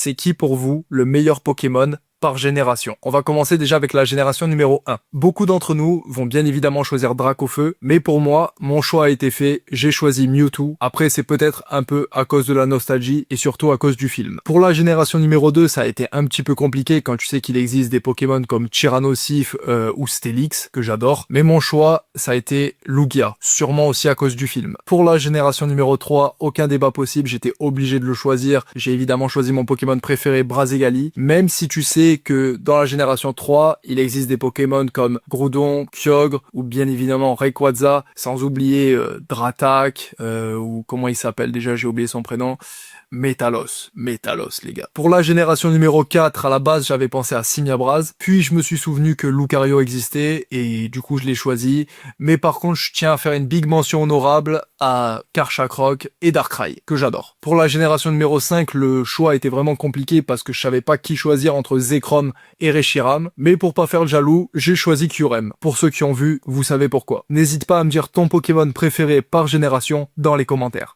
c'est qui pour vous le meilleur Pokémon par génération? On va commencer déjà avec la génération numéro 1. Beaucoup d'entre nous vont bien évidemment choisir Dracofeu, mais pour moi, mon choix a été fait, j'ai choisi Mewtwo. Après, c'est peut-être un peu à cause de la nostalgie et surtout à cause du film. Pour la génération numéro 2, ça a été un petit peu compliqué quand tu sais qu'il existe des Pokémon comme Tyrannosif ou Steelix, que j'adore, mais mon choix, ça a été Lugia, sûrement aussi à cause du film. Pour la génération numéro 3, aucun débat possible, j'étais obligé de le choisir. J'ai évidemment choisi mon Pokémon préféré, Brazégali, même si tu sais que dans la génération 3, il existe des Pokémon comme Groudon, Kyogre ou bien évidemment Rayquaza, sans oublier Dratak ou comment il s'appelle déjà, j'ai oublié son prénom. Métalos, les gars. Pour la génération numéro 4, à la base, j'avais pensé à Simiabraz, puis je me suis souvenu que Lucario existait, et du coup, je l'ai choisi. Mais par contre, je tiens à faire une big mention honorable à Karchakroc et Darkrai, que j'adore. Pour la génération numéro 5, le choix était vraiment compliqué parce que je savais pas qui choisir entre Zekrom et Reshiram, mais pour pas faire le jaloux, j'ai choisi Kyurem. Pour ceux qui ont vu, vous savez pourquoi. N'hésite pas à me dire ton Pokémon préféré par génération dans les commentaires.